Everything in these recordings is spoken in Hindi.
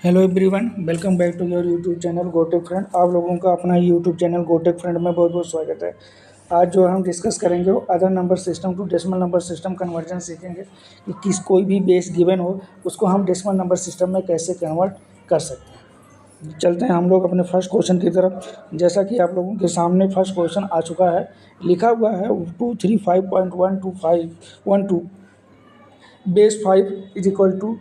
Hello everyone, welcome back to your YouTube channel Gotech friend. आप लोगों का अपना यूट्यूब चैनल गोटेक फ्रेंड में बहुत बहुत स्वागत है। आज जो हम डिस्कस करेंगे वो other number system to decimal number system conversion सीखेंगे कि कोई भी बेस गिवन हो उसको हम डेसिमल नंबर सिस्टम में कैसे कन्वर्ट कर सकते हैं। चलते हैं हम लोग अपने फर्स्ट क्वेश्चन की तरफ। जैसा कि आप लोगों के सामने फर्स्ट क्वेश्चन आ चुका है, लिखा हुआ है 235.12512 बेस 5 इज इक्वल टू,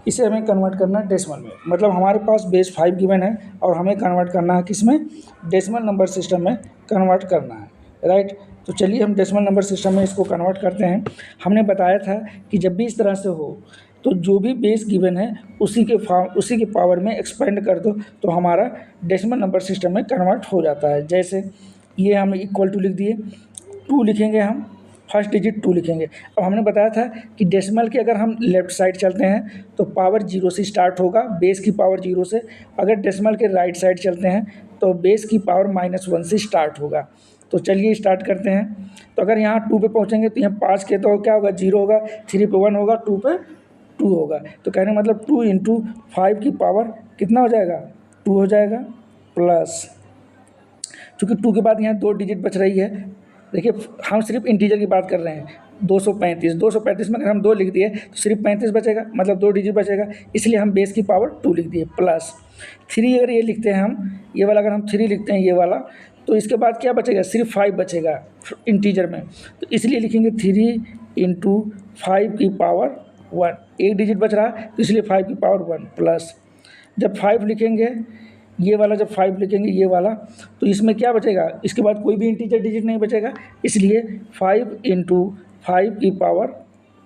इसे हमें कन्वर्ट करना है डेसिमल में। मतलब हमारे पास बेस 5 गिवन है और हमें कन्वर्ट करना है किस में, डेसिमल नंबर सिस्टम में कन्वर्ट करना है, राइट। तो चलिए हम डेसिमल नंबर सिस्टम में इसको कन्वर्ट करते हैं। हमने बताया था कि जब भी इस तरह से हो तो जो भी बेस गिवन है उसी के पावर में एक्सपेंड कर दो तो हमारा डेसिमल नंबर सिस्टम में कन्वर्ट हो जाता है। जैसे ये हम इक्वल टू लिख दिए, 2 लिखेंगे, हम फर्स्ट डिजिट 2 लिखेंगे। अब हमने बताया था कि डेसिमल के अगर हम लेफ्ट साइड चलते हैं तो पावर 0 से स्टार्ट होगा, बेस की पावर 0 से। अगर डेसिमल के राइट साइड चलते हैं तो बेस की पावर -1 से स्टार्ट होगा। तो चलिए स्टार्ट करते हैं। तो अगर यहाँ 2 पे पहुँचेंगे तो यहाँ 5 के तो क्या होगा, 0 होगा, 3 पे 1 होगा, 2 पे 2 होगा। तो कहने मतलब 2 × 5 की पावर कितना हो जाएगा, 2 हो जाएगा। प्लस चूँकि 2 के बाद यहाँ 2 डिजिट बच रही है, देखिए हम सिर्फ इंटीजर की बात कर रहे हैं। 235 में अगर हम 2 लिख दिए तो सिर्फ 35 बचेगा, मतलब 2 डिजिट बचेगा, इसलिए हम बेस की पावर 2 लिख दिए। प्लस 3 अगर ये लिखते हैं हम, ये वाला अगर हम 3 लिखते हैं ये वाला, तो इसके बाद क्या बचेगा, सिर्फ 5 बचेगा इंटीजर में। तो इसलिए लिखेंगे 3 × 5 की पावर 1, एक डिजिट बच रहा है तो इसलिए 5 की पावर 1। प्लस जब 5 लिखेंगे, ये वाला जब 5 लिखेंगे ये वाला, तो इसमें क्या बचेगा, इसके बाद कोई भी इंटीजर डिजिट नहीं बचेगा, इसलिए 5 × 5 की पावर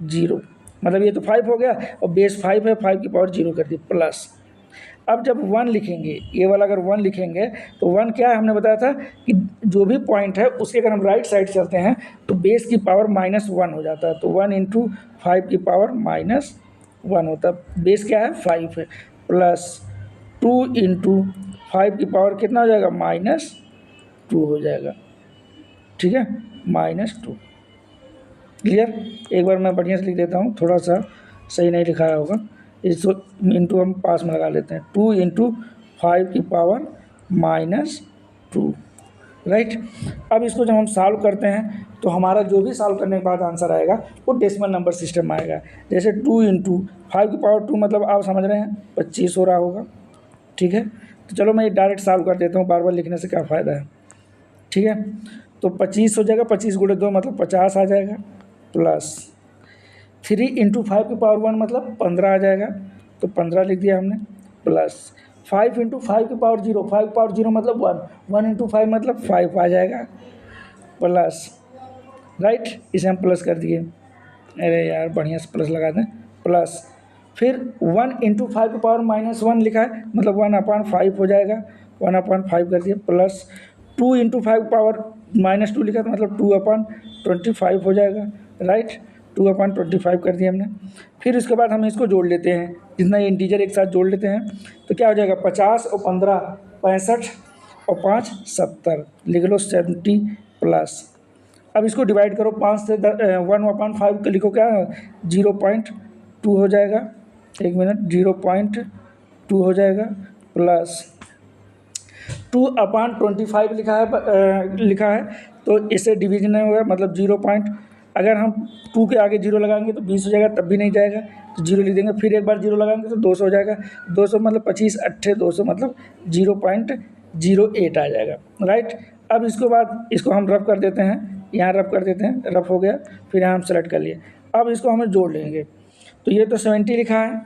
0। मतलब ये तो 5 हो गया और बेस 5 है, 5 की पावर 0 कर दी। प्लस अब जब 1 लिखेंगे, ये वाला अगर 1 लिखेंगे तो 1 क्या है, हमने बताया था कि जो भी पॉइंट है उसके अगर हम राइट साइड चलते हैं तो बेस की पावर -1 हो जाता है। तो 1 × 5 की पावर -1 होता है, बेस क्या है 5 है। प्लस 2 × 5 की पावर कितना हो जाएगा, -2 हो जाएगा, ठीक है, -2। क्लियर। एक बार मैं बढ़िया से लिख देता हूँ, थोड़ा सा सही नहीं लिखाया होगा, इसको इंटू हम पास में लगा लेते हैं। 2 × 5 की पावर -2, राइट। अब इसको जब हम सॉल्व करते हैं तो हमारा जो भी सॉल्व करने के बाद आंसर आएगा वो डेसिमल नंबर सिस्टम आएगा। जैसे 2 × 5 की पावर 2 मतलब आप समझ रहे हैं 25 हो रहा होगा, ठीक है। तो चलो मैं ये डायरेक्ट सॉल्व कर देता हूँ, बार बार लिखने से क्या फ़ायदा है, ठीक है। तो 25 हो जाएगा, 25 × 2 मतलब 50 आ जाएगा। प्लस 3 × 5 की पावर 1 मतलब 15 आ जाएगा, तो 15 लिख दिया हमने। प्लस 5 × 5 की पावर 0, 5 की पावर 0 मतलब 1 × 5 मतलब 5 आ जाएगा। प्लस राइट, इसे हम प्लस कर दिए, अरे यार बढ़िया से प्लस लगा दें। प्लस फिर 1 × 5 की पावर -1 लिखा है, मतलब 1/5 हो जाएगा, 1/5 कर दिया। प्लस 2 × 5 की पावर -2 लिखा है, मतलब 2/25 हो जाएगा, राइट, 2/25 कर दिया हमने। फिर उसके बाद हम इसको जोड़ लेते हैं, जितना ये इंटीजर एक साथ जोड़ लेते हैं तो क्या हो जाएगा, 50 और 15 65 और 5 70, लिख लो 70। प्लस अब इसको डिवाइड करो 5 से, 1/5 को लिखो क्या, 0.2 हो जाएगा, 1 मिनट, 0.2 हो जाएगा। प्लस 2/25 लिखा है तो इससे डिवीजन नहीं होगा, मतलब 0 पॉइंट, अगर हम 2 के आगे 0 लगाएंगे तो 20 हो जाएगा, तब भी नहीं जाएगा तो 0 लिख देंगे। फिर एक बार 0 लगाएंगे तो 200 हो जाएगा, 200 मतलब 25 8 200 मतलब 0.08 आ जाएगा, राइट। अब इसके बाद इसको हम रफ कर देते हैं, यहाँ रफ कर देते हैं, रफ हो गया, फिर यहाँ हम सेलेक्ट कर लिए। अब इसको हमें जोड़ लेंगे, तो ये तो 70 लिखा है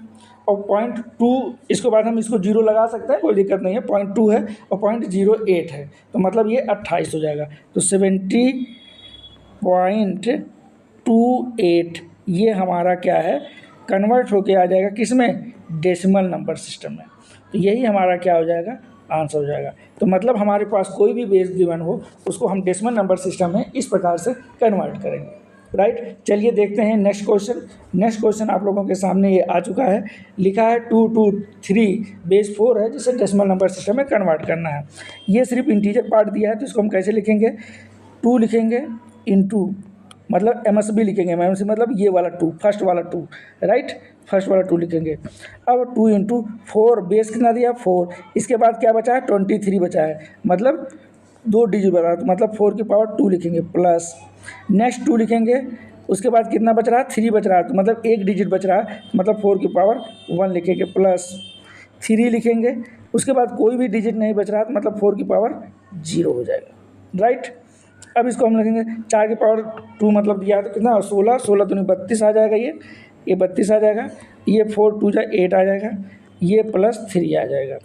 और 0.2, इसके बाद हम इसको 0 लगा सकते हैं, कोई दिक्कत नहीं है, 0.2 है और 0.08 है, तो मतलब ये 28 हो जाएगा। तो 70.28 ये हमारा क्या है, कन्वर्ट होके आ जाएगा किस में, डेसिमल नंबर सिस्टम में। तो यही हमारा क्या हो जाएगा, आंसर हो जाएगा। तो मतलब हमारे पास कोई भी बेस गिवन हो उसको हम डेसिमल नंबर सिस्टम में इस प्रकार से कन्वर्ट करेंगे, राइट। चलिए देखते हैं नेक्स्ट क्वेश्चन। नेक्स्ट क्वेश्चन आप लोगों के सामने ये आ चुका है, लिखा है 2 2 3 बेस 4 है, जिसे डेसिमल नंबर सिस्टम में कन्वर्ट करना है। ये सिर्फ इंटीजर पार्ट दिया है, तो इसको हम कैसे लिखेंगे, 2 लिखेंगे इंटू मतलब MSB लिखेंगे, MSB मतलब ये वाला 2, फर्स्ट वाला 2, राइट, फर्स्ट वाला 2 लिखेंगे। अब 2 × 4, बेस कितना दिया 4, इसके बाद क्या बचा है 23 बचा है, मतलब 2 डिजिट बचा, तो मतलब 4 की पावर 2 लिखेंगे प्लस, नेक्स्ट 2 लिखेंगे, उसके बाद कितना बच रहा है 3 बच रहा है, तो मतलब 1 डिजिट बच रहा है, मतलब 4 की पावर 1 लिखेंगे प्लस 3 लिखेंगे, उसके बाद कोई भी डिजिट नहीं बच रहा है, तो मतलब 4 की पावर 0 हो जाएगा, राइट। अब इसको हम लिखेंगे 4 की पावर 2 मतलब दिया तो कितना 16, 16 दूनी 32 आ जाएगा, ये 32 आ जाएगा, ये 4 2 जा 8 आ जाएगा, ये प्लस 3 आ जाएगा,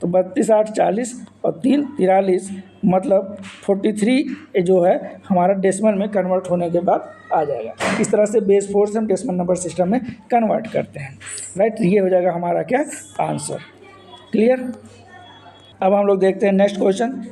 तो 32 8 40 और 3 43, मतलब 43 जो है हमारा डेसिमल में कन्वर्ट होने के बाद आ जाएगा। इस तरह से बेस 4 से हम डेसिमल नंबर सिस्टम में कन्वर्ट करते हैं, राइट। ये हो जाएगा हमारा क्या आंसर, क्लियर। अब हम लोग देखते हैं नेक्स्ट क्वेश्चन।